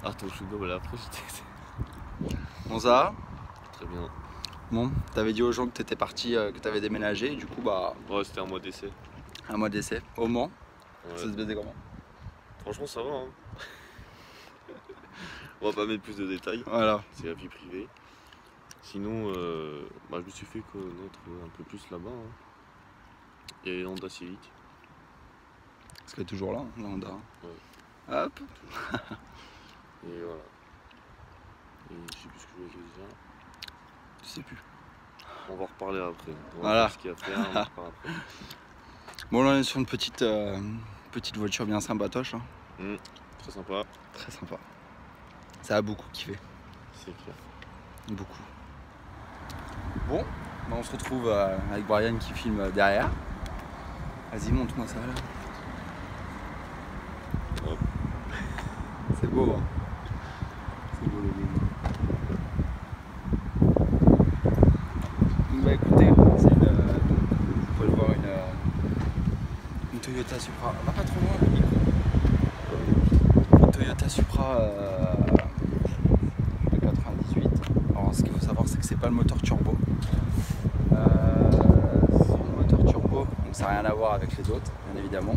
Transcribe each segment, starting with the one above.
Ah, ton chewing-gum, voilà, après j'étais. Bon, ça va? Très bien. Bon, t'avais dit aux gens que t'étais parti, que t'avais déménagé, du coup, bah. Ouais, c'était un mois d'essai. Un mois d'essai, au Mans. Ouais. Ça se baisait comment? Franchement, ça va. Hein. On va pas mettre plus de détails. Voilà. C'est la vie privée. Sinon, je me suis fait connaître un peu plus là-bas. Hein. Il y avait Honda Civic. Parce qu'elle est toujours là, hein, la Honda. Ouais. Hop. Et voilà. Et je sais plus ce que je voulais dire. Je sais plus. On va en reparler après. On va Voilà. voir ce qu'il y a à faire. On en reparle après. Bon, là, on est sur une petite voiture bien sympatoche. Hein. Très sympa. Très sympa. Ça a beaucoup kiffé. C'est clair. Beaucoup. Bon, bah on se retrouve avec Brian qui filme derrière. Vas-y, montre-moi ça là. Hop. C'est beau, hein. C'est beau le beau. Donc bah écoutez, c'est vous pouvez le voir, une Toyota Supra. Va pas trop loin le micro. Une Toyota Supra de 98. Alors ce qu'il faut savoir, c'est que c'est pas le moteur turbo. C'est le moteur turbo, donc ça n'a rien à voir avec les autres, bien évidemment.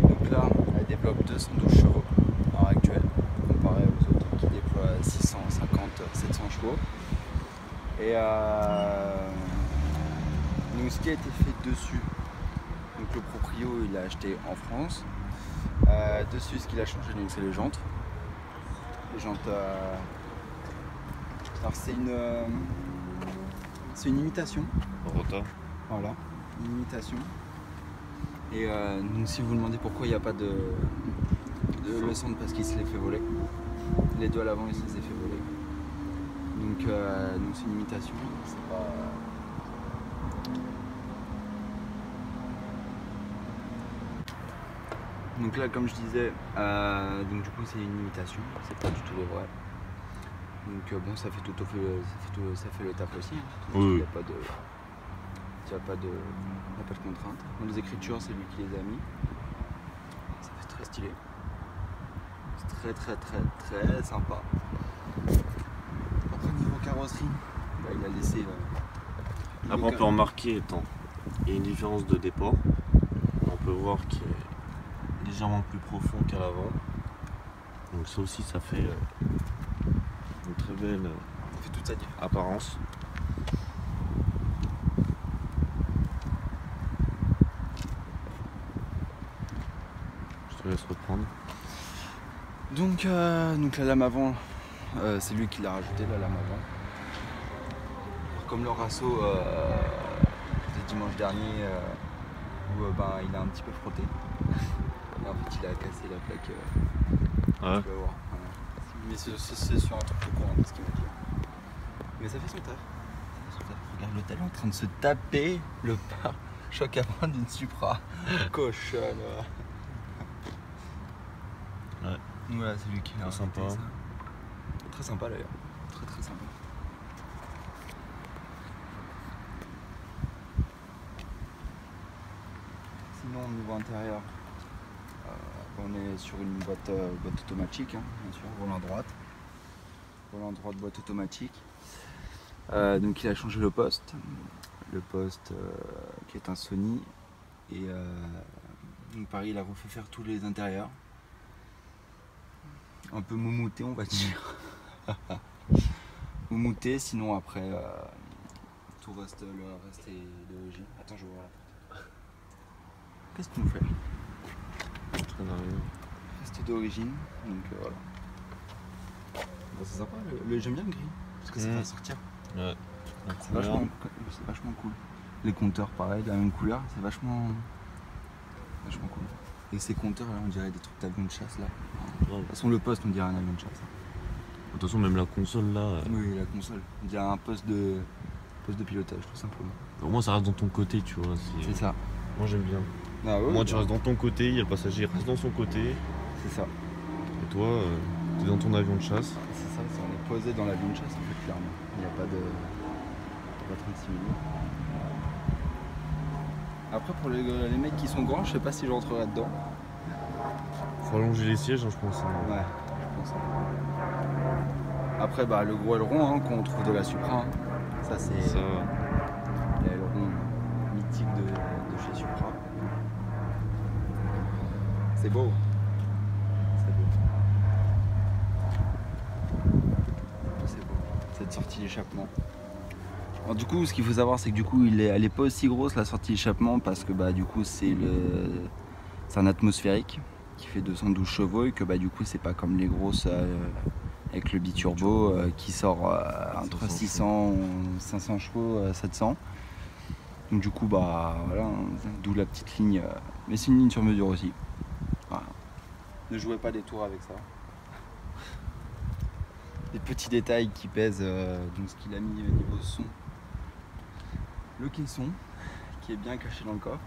Donc là, elle développe 212 chevaux à l'heure actuelle, comparé aux autres qui déploient 650, 700 chevaux. Et donc ce qui a été fait dessus, donc le proprio il l'a acheté en France. Dessus ce qu'il a changé, donc c'est les jantes. Les jantes. Alors c'est une imitation. Rota. Voilà, une imitation. Et donc si vous vous demandez pourquoi il n'y a pas de leçon, parce qu'il se les fait voler. Les deux à l'avant, il se les a fait voler. Donc c'est une imitation. C'est pas. Donc là, comme je disais, donc du coup c'est une imitation. C'est pas du tout le vrai. Donc bon, ça fait le taf aussi. Hein. Oui. Il n'y a pas de. Il n'y a pas de contrainte. Dans les écritures, c'est lui qui les a mis. Ça fait très stylé. C'est très sympa. Après, niveau carrosserie, bah, il a laissé. Après, on peut remarquer, il y a une différence de déport. On peut voir qu'il est légèrement plus profond qu'à l'avant. Donc ça aussi, ça fait une très belle Ça fait toute sa différence. apparence. Je te laisse reprendre. Donc la lame avant, c'est lui qui l'a rajouté, la lame avant. Alors, comme le Rasso de dimanche dernier, où il a un petit peu frotté. Et en fait, il a cassé la plaque. Ouais. Tu vas voir. Voilà. Mais c'est sur un truc de courant, ce qu'il m'a dit. Mais ça fait son taf. Regarde l'hôtel en train de se taper le pare-choc avant d'une Supra. Cochonne. Ouais. Voilà, c'est lui qui l'a Très rajouté, sympa. ça. Très sympa d'ailleurs. Très sympa. Sinon, au niveau intérieur, on est sur une boîte automatique, hein, bien sûr, volant droite. Volant droite, boîte automatique. Donc il a changé le poste. Le poste qui est un Sony. Et donc pareil, il a refait faire tous les intérieurs. Un peu moumouté, on va dire. Moumouté, sinon après tout reste, le reste est d'origine. Attends, je vais voir la porte. Qu'est-ce que tu nous fais? Reste d'origine, donc voilà. Bon, c'est sympa, j'aime bien le gris, parce que ça fait sortir. Ouais. C'est vachement cool. Les compteurs pareil, de la même couleur, c'est vachement cool. Et ces compteurs là, on dirait des trucs d'avion de chasse là. De toute façon le poste on dirait un avion de chasse. De toute façon même la console là. Oui, la console. On dirait un poste de pilotage tout simplement. Au moins ça reste dans ton côté, tu vois. C'est ça. Moi j'aime bien. Ah, ouais, Moi tu restes dans ton côté, il y a le passager il reste dans son côté. C'est ça. Et toi, t'es dans ton avion de chasse. C'est ça, on est posé dans l'avion de chasse en fait clairement. Il n'y a pas de 36 minutes. Après pour les mecs qui sont grands, je sais pas si je rentrerai dedans. Faut allonger les sièges, hein, je pense. Hein. Ouais, je pense ensemble. Après, bah, le gros aileron hein, qu'on trouve de la Supra, hein. Ça c'est l'aileron mythique de chez Supra. C'est beau. C'est beau. C'est beau. Cette sortie d'échappement. Alors, du coup, ce qu'il faut savoir, c'est que du coup, elle est pas aussi grosse la sortie d'échappement parce que bah du coup, c'est un atmosphérique qui fait 212 chevaux et que bah du coup, c'est pas comme les grosses avec le biturbo qui sort entre 600 500 chevaux 700. Donc du coup, bah voilà, d'où la petite ligne. Mais c'est une ligne sur mesure aussi. Voilà. Ne jouez pas des tours avec ça. Des petits détails qui pèsent, donc ce qu'il a mis au niveau son. Le caisson, qui est bien caché dans le coffre,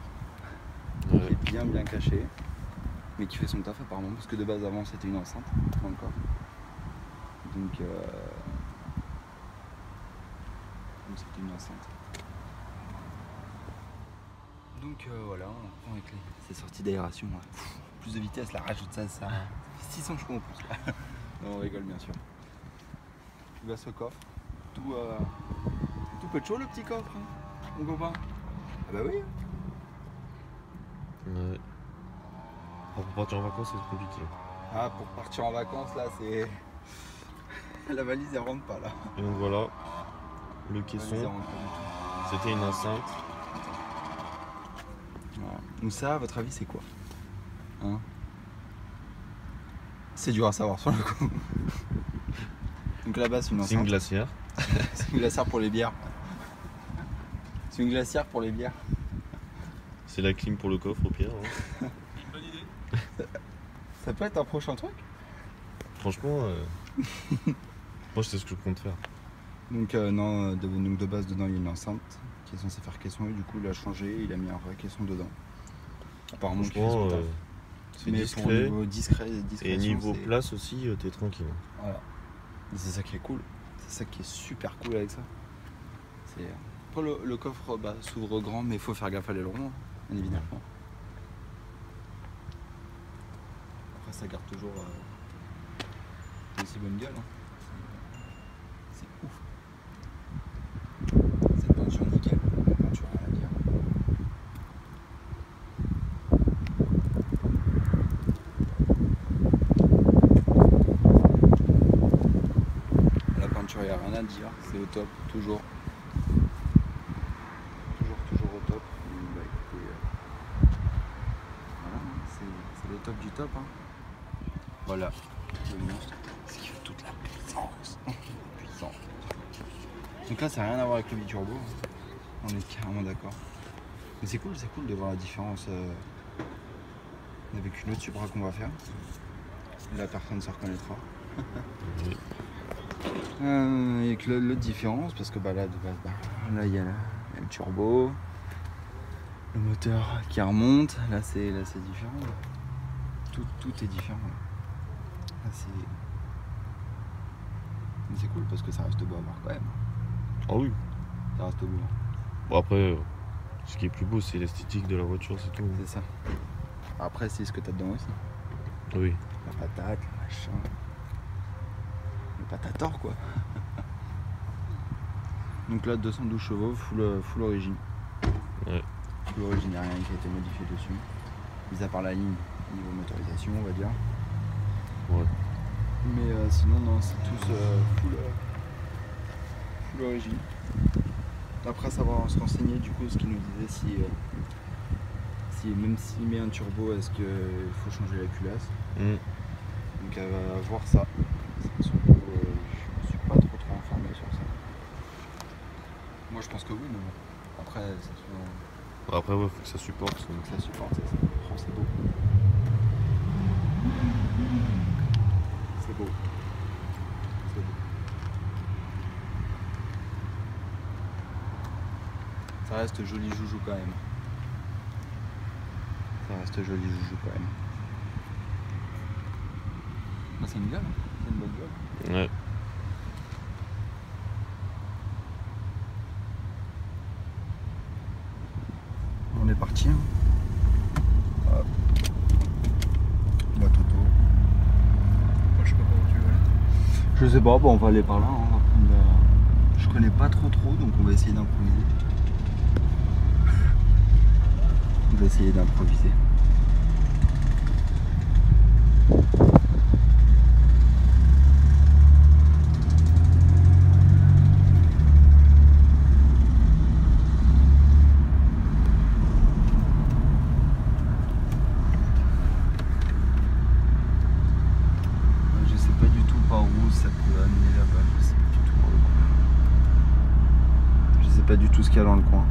qui est bien caché, mais qui fait son taf apparemment, parce que de base avant c'était une enceinte dans le coffre. Donc c'était une enceinte. Donc voilà, on reprend avec ces sorties d'aération. Plus de vitesse, la rajoute ça 600 chevaux en plus. Non, on rigole bien sûr. Tu vois ce coffre, tout peu de chaud le petit coffre, hein, mon copain. Ah bah oui. Ouais. Pour partir en vacances, c'est compliqué. Ah, pour partir en vacances, là, c'est... La valise, elle rentre pas, là. Et donc voilà, le caisson, c'était une enceinte. Voilà. Donc ça, à votre avis, c'est quoi hein? C'est dur à savoir sur le coup. Donc là-bas, c'est une enceinte. C'est une glacière. C'est une glacière pour les bières. C'est une glacière pour les bières. C'est la clim pour le coffre au pire. Hein. Une bonne idée. Ça peut être un prochain truc. Franchement, moi je sais ce que je compte faire. Donc non, donc de base dedans il y a une enceinte qui est censée faire caisson et du coup il a changé, il a mis un vrai caisson dedans. Apparemment qui fait son Franchement, taf. c'est Mais discret. pour le niveau discrétion, Et niveau place aussi, t'es tranquille. Voilà. Et c'est ça qui est cool. C'est ça qui est super cool avec ça. Après le coffre bah, s'ouvre grand mais il faut faire gaffe à l'aileron, hein, bien évidemment. Après ça garde toujours une si bonne gueule. Hein. C'est ouf. Cette peinture nickel, la peinture rien à dire. La peinture, il n'y a rien à dire, c'est au top, toujours. Toujours au top. Bah, écoutez, voilà, c'est le top du top. Hein. Voilà, le monstre, ce qui fait toute la puissance. Puissant. Donc là, ça n'a rien à voir avec le biturbo. On est carrément d'accord. Mais c'est cool de voir la différence avec une autre Supra qu'on va faire. La personne se reconnaîtra. Oui. Avec l'autre différence, parce que bah, là, de base, là il y a le turbo, le moteur qui remonte. Là, c'est différent. Tout est différent. Là, mais c'est cool parce que ça reste beau à voir quand même. Ah oui. Ça reste beau. Bon après, ce qui est plus beau, c'est l'esthétique de la voiture, c'est tout. C'est ça. Après, c'est ce que t'as dedans aussi. Oui. La patate, le machin. Le patator quoi. Donc là 212 chevaux, full origine. Ouais. Full origine, il n'y a rien qui a été modifié dessus. Mis à part la ligne niveau motorisation on va dire. Ouais. Mais sinon non, c'est tous full origine. Après savoir se renseigner du coup ce qu'il nous disait si même s'il met un turbo est-ce qu'il faut changer la culasse. Donc elle va voir ça. Je suis pas trop informé sur ça. Moi je pense que oui, mais bon. Après, Après ouais, faut que ça supporte. ça supporte, ça. Oh, c'est beau. C'est beau. C'est beau. Ça reste joli joujou quand même. Ça reste joli joujou quand même. Bah, c'est une gueule, hein. C'est une bonne gueule. Ouais. On est parti. Hein. Hop. La Toto. Moi je sais pas où tu Je sais pas, bon, on va aller par là. Hein. On va prendre la... Je connais pas trop, donc on va essayer d'improviser. On va essayer d'improviser. Je sais pas du tout par où ça peut amener là-bas. Je sais pas du tout pour le coup. Je sais pas du tout ce qu'il y a dans le coin.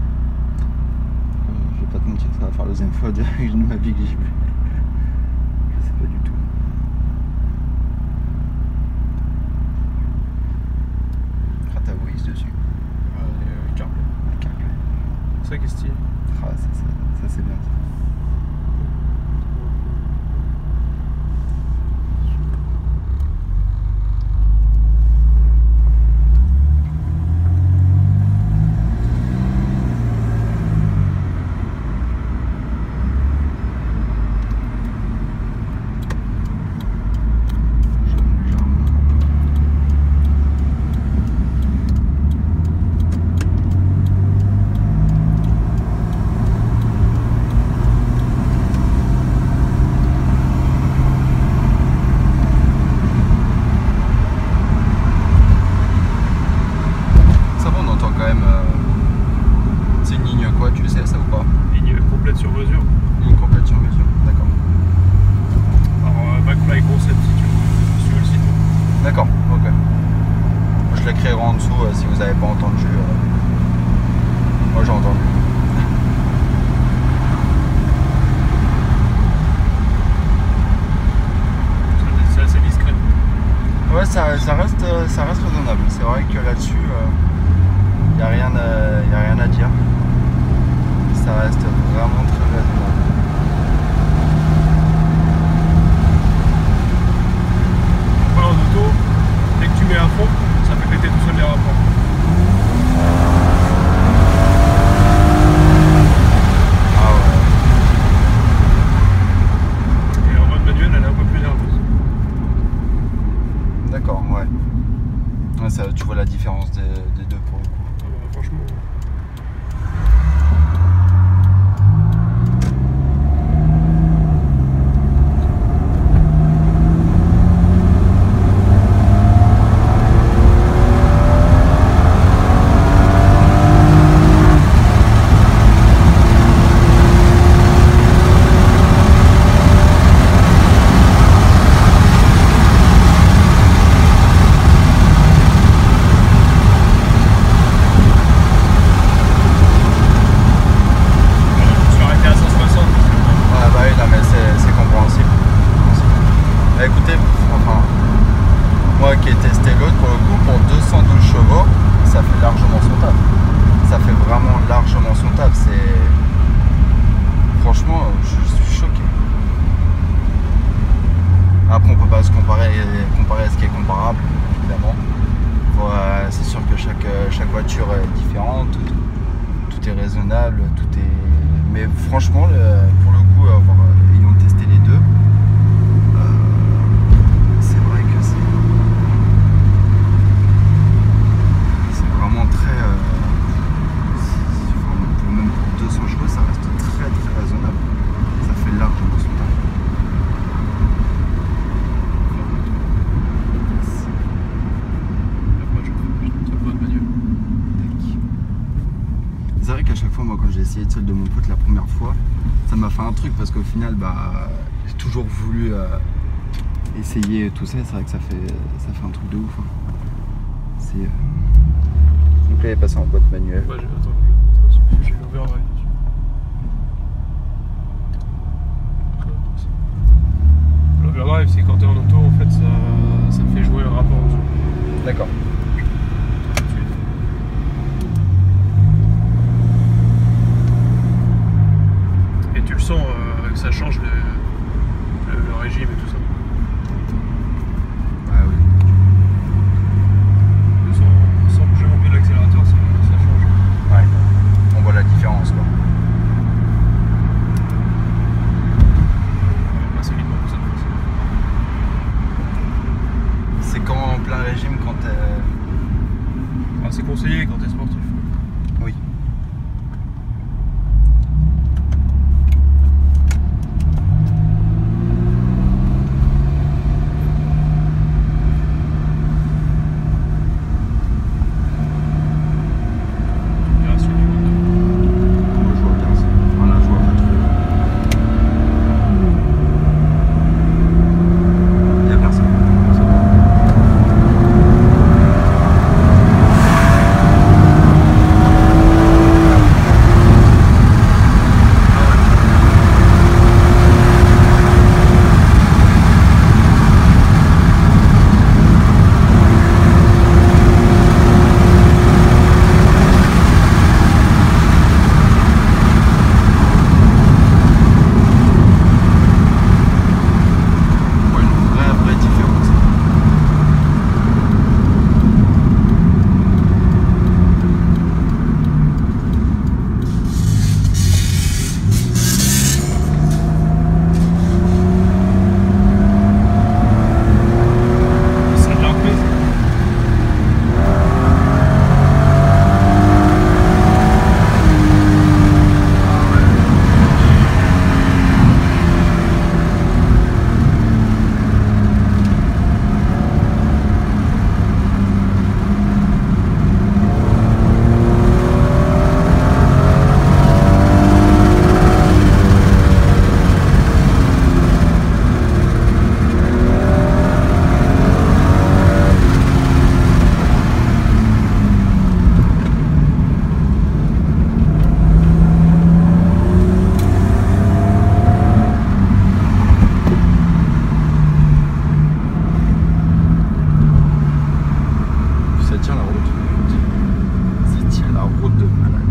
Je vais pas te mentir, ça va faire la deuxième fois de ma vie que j'y vais. Je sais pas du tout. Ratawis dessus. CarPlay. C'est ça qui est stylé. Ah, ça c'est bien. Sur mesure. Ligne complète sur mesure, d'accord. Alors McFly Concept si tu veux, sur le site. D'accord, ok. Je la créerai en dessous si vous n'avez pas entendu. Moi j'ai entendu. C'est assez discret. Ouais, ça reste raisonnable. C'est vrai que là-dessus, il n'y a rien à dire. Ça reste vraiment très raisonnable. Après en auto, dès que tu mets à fond, ça fait péter tout seul les rapports. Ah ouais. Et en mode manuel, elle est un peu plus nerveuse. D'accord, ouais. Ouais, ça, tu vois la différence des deux pour le coup. Ah bah, franchement. Chaque voiture est différente, tout est raisonnable, tout est... Mais franchement, pour le coup, ayant testé les deux, c'est vrai que c'est vraiment très... même pour 200 chevaux, ça reste très très raisonnable. Ça fait largement son temps. C'est vrai qu'à chaque fois, moi, quand j'ai essayé de celle de mon pote la première fois, ça m'a fait un truc parce qu'au final, j'ai toujours voulu essayer tout ça. C'est vrai que ça fait un truc de ouf. Hein. Donc là, il est passé en boîte manuelle. Ouais, j'ai l'overdrive dessus. L'overdrive, c'est quand t'es en auto, en fait, ça fait jouer un rapport en dessous. D'accord. Et tu le sens que ça change le régime et tout ça. Ah oui. Sans bouger mon pied de l'accélérateur, ça change. Ouais. On voit la différence quoi. On va passer vite pour ça. C'est quand en plein régime régime quand t'es... Alors, c'est conseillé quand t'es sportif. Oui. Opération du moto. Moi je vois bien ça. Voilà, je vois pas trop. Il y a personne. On voit une vraie différence. Ça de l'emprise. Ça tient la route. Ça tient la route de malade.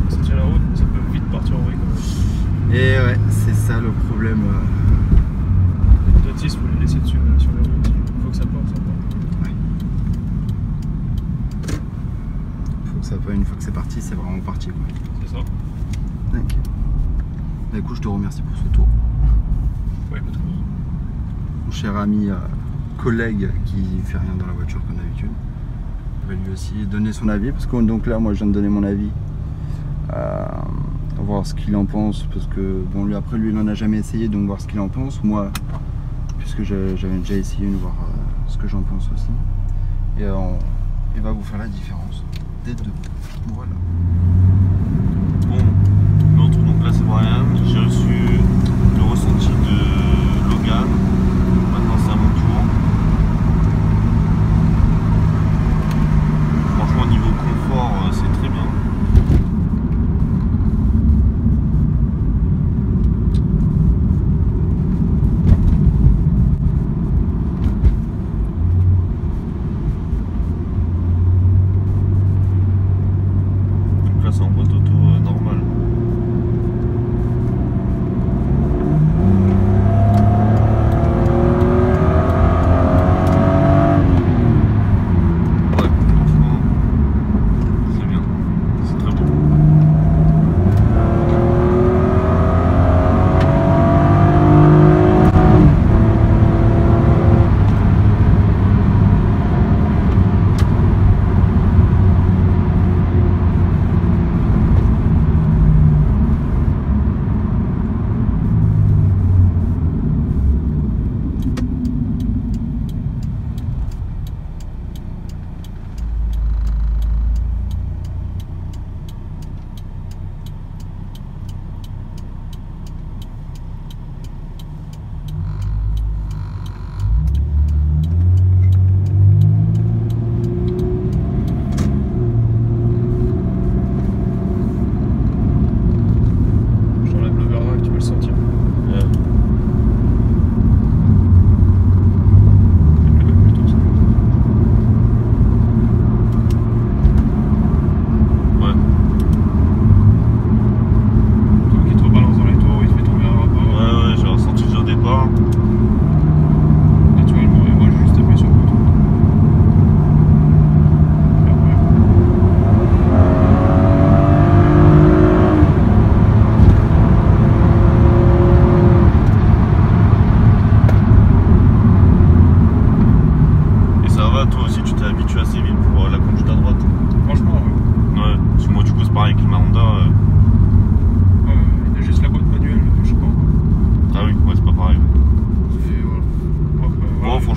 Ça tient la route, ça peut vite partir en vrille quand même. Et ouais, c'est ça le problème. Les autistes, faut les laisser dessus sur les routes. Il faut que ça porte, ça porte. Faut que ça, une fois que c'est parti, c'est vraiment parti, quoi. C'est ça. Ok. Bah, écoute, je te remercie pour ce tour. Ouais, pas trop. Mon cher ami, collègue qui fait rien dans la voiture comme d'habitude. Je vais lui aussi donner son avis parce que donc là, moi, je viens de donner mon avis. Voir ce qu'il en pense parce que bon, lui après, lui, il n'en a jamais essayé, donc voir ce qu'il en pense. Moi, puisque j'avais déjà essayé, voir ce que j'en pense aussi. Et il va vous faire la différence des deux. Voilà. Bon, l'autre, donc là c'est Brian. J'ai reçu le ressenti de Logan. Maintenant c'est à mon tour. Franchement, niveau confort, c'est très bien. Donc là c'est en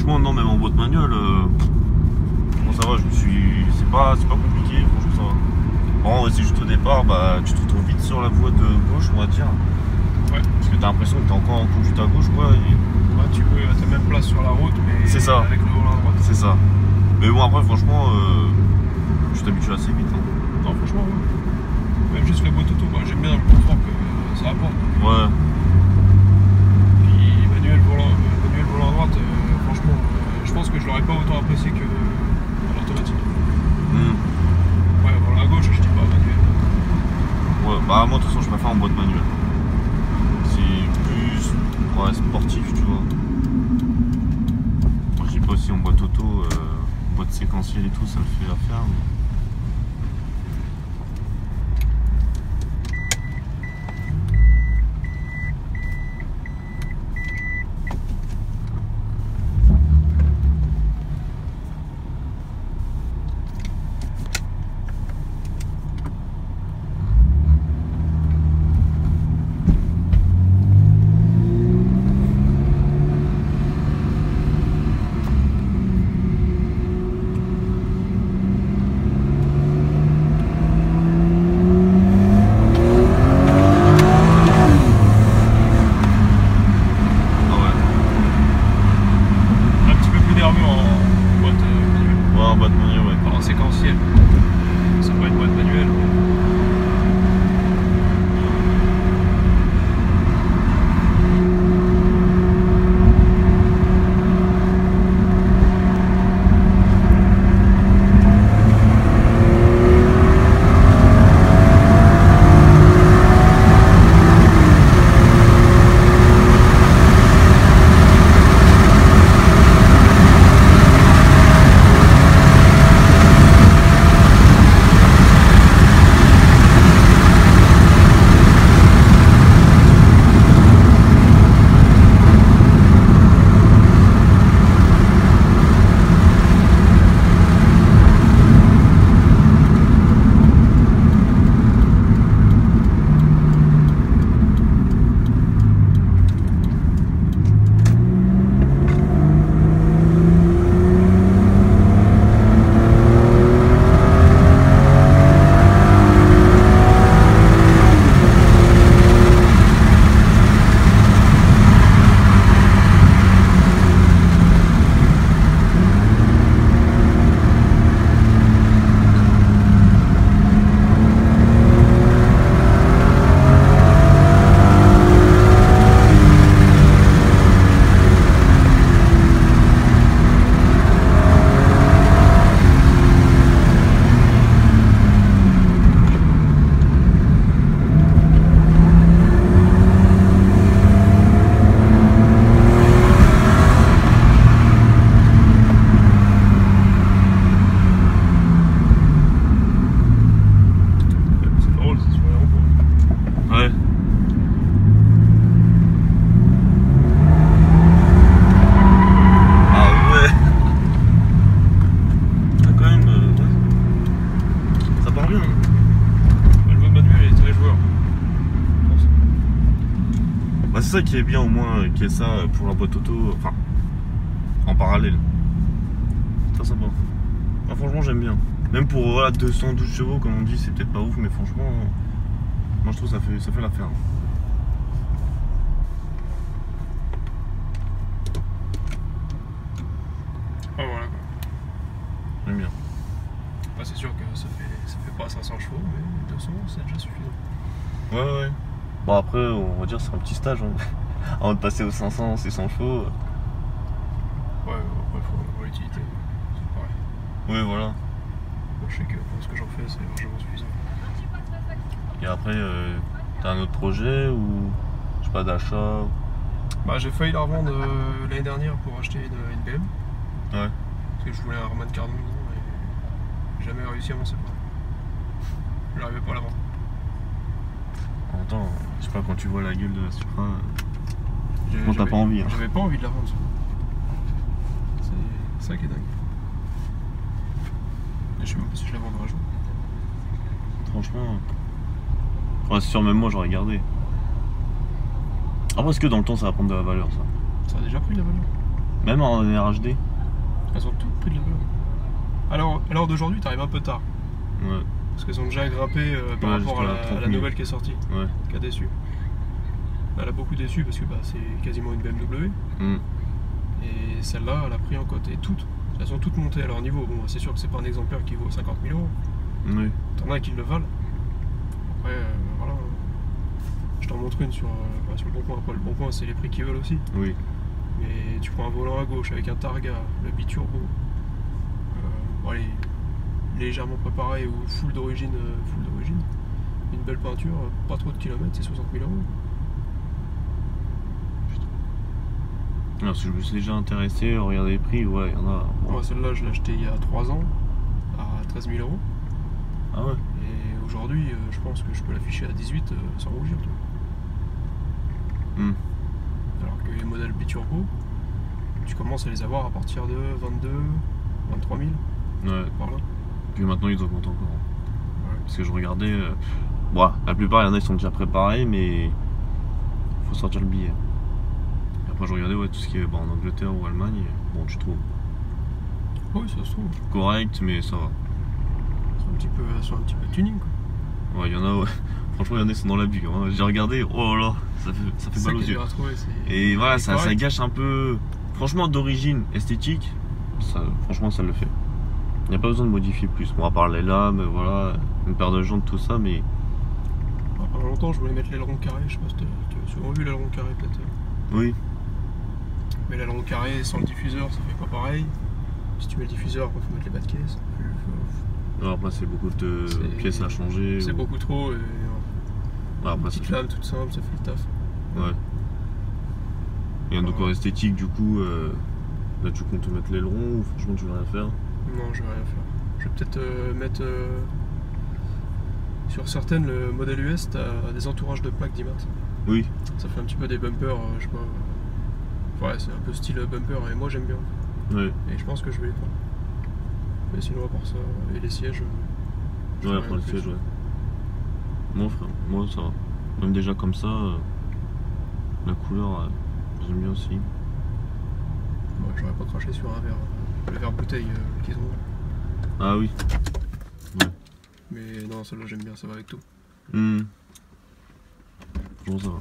franchement, non, même en boîte manuelle, bon, ça va, c'est pas compliqué, franchement, ça va. Bon, c'est juste au départ, bah, tu te retrouves vite sur la voie de gauche, on va dire. Ouais. Parce que t'as l'impression que t'es encore en conduite à gauche, quoi. Et... Ouais, t'as même place sur la route, mais c'est ça. avec le volant à droite. C'est ça. Mais bon, après, franchement, tu t'habitues assez vite. Hein. Non, franchement, ouais. Même juste la boîte auto, j'aime bien le confort que ça apporte. Ouais. Puis manuel volant à droite, franchement, je pense que je l'aurais pas autant apprécié que l'automatique. Ouais, volant à gauche, je dis pas manuel. Ouais, bah moi de toute façon je préfère en boîte manuelle. C'est plus sportif, tu vois. Moi je dis pas aussi en boîte auto, boîte séquentielle et tout, ça le fait l'affaire. Mais... séquentiel. Ça peut être boîte manuelle. C'est ça qui est bien au moins, qu'il y ait ça pour la boîte auto, enfin, en parallèle. C'est sympa. Ah, franchement j'aime bien. Même pour voilà, 212 chevaux comme on dit, c'est peut-être pas ouf, mais franchement, moi je trouve que ça fait l'affaire. Ah voilà quoi. J'aime bien. Bah, c'est sûr que ça fait pas 500 chevaux, mais 200 c'est déjà suffisant. Ouais. Bon après on va dire c'est un petit stage hein. Avant de passer aux 500, 600 chevaux. Ouais, après faut l'utilité, c'est pareil. Oui voilà. Moi, je sais que pour ce que j'en fais c'est largement suffisant. Et après t'as un autre projet ou je sais pas d'achat? Bah j'ai failli la revendre l'année dernière pour acheter une BM. Ouais. Parce que je voulais un Roman Cardon et j'ai jamais réussi à m'en séparer. J'arrivais pas à la vendre. En même temps, je sais pas, quand tu vois la gueule de la Supra, bon, t'as pas envie. Hein. J'avais pas envie de la vendre. C'est ça qui est dingue. Et je sais même pas si je la vendrai un jour. Franchement, ouais, c'est sûr, même moi j'aurais gardé. Après, est-ce que dans le temps ça va prendre de la valeur ça? Ça a déjà pris de la valeur. Même en RHD. Elles ont toutes pris de la valeur. Alors, à l'heure d'aujourd'hui, t'arrives un peu tard. Ouais. Parce qu'elles ont déjà grimpé par rapport à la nouvelle qui est sortie. Ouais. Qui a déçu. Elle a beaucoup déçu parce que c'est quasiment une BMW. Et celle-là, elle a pris en cote. Et toutes, elles sont toutes montées à leur niveau. Bon, c'est sûr que c'est pas un exemplaire qui vaut 50 000 €. Oui. T'en as qui le valent. Après, voilà. Je t'en montre une sur le Bon Coin. Après, le Bon Coin, c'est les prix qu'ils veulent aussi. Oui. Mais tu prends un volant à gauche avec un Targa, le biturbo, allez, légèrement préparé ou full d'origine, une belle peinture, pas trop de kilomètres, c'est 60 000 €. Alors si je me suis déjà intéressé, regardez les prix, ouais, il y en a. Moi celle-là je l'ai achetée il y a 3 ans à 13 000 €. Ah ouais. Et aujourd'hui je pense que je peux l'afficher à 18 sans rougir. Alors que les modèles biturbo, tu commences à les avoir à partir de 22, 23 000. Ouais. Par là. Puis maintenant ils augmentent encore. Ouais. Parce que je regardais. Bon, la plupart il y en a qui sont déjà préparés, mais faut sortir le billet. Et après je regardais tout ce qui est en Angleterre ou Allemagne, bon tu trouves. Oui ça se trouve. Correct mais ça va. C'est un petit peu tuning quoi. Ouais il y en a ouais. Franchement il y en a qui sont dans l'abus. Hein. J'ai regardé, oh là, ça fait mal aux yeux. Et voilà, ça gâche un peu. Franchement d'origine esthétique, franchement ça le fait. Il n'y a pas besoin de modifier plus. Bon à part les lames, voilà, une paire de jantes, tout ça, mais. Pendant longtemps je voulais mettre l'aileron carré, je sais pas si tu as souvent vu l'aileron carré peut-être. Oui. Mais l'aileron carré sans le diffuseur ça fait pas pareil. Si tu mets le diffuseur, il faut mettre les bas de caisse. Alors après c'est beaucoup de pièces à changer. C'est beaucoup trop et après, petite lame toute simple, ça fait le taf. Ouais. Et un décor esthétique du coup, là tu comptes mettre l'aileron ou franchement tu veux rien faire? Non je vais rien faire. Je vais peut-être mettre sur certaines, le modèle US, t'as des entourages de plaques d'IMAT. Oui. Ça fait un petit peu des bumpers, je sais pas. Ouais c'est un peu style bumper et moi j'aime bien. Ouais. Et je pense que je vais les prendre. Mais sinon à part ça, et les sièges. Ouais après les sièges ouais. Moi frère, moi ça va. Même déjà comme ça, la couleur, j'aime bien aussi. Ouais, j'aurais pas craché sur un verre, le verre bouteille qu'ils ont. Ah oui. Ouais. Mais non, celle-là j'aime bien, ça va avec tout. Bon ça va.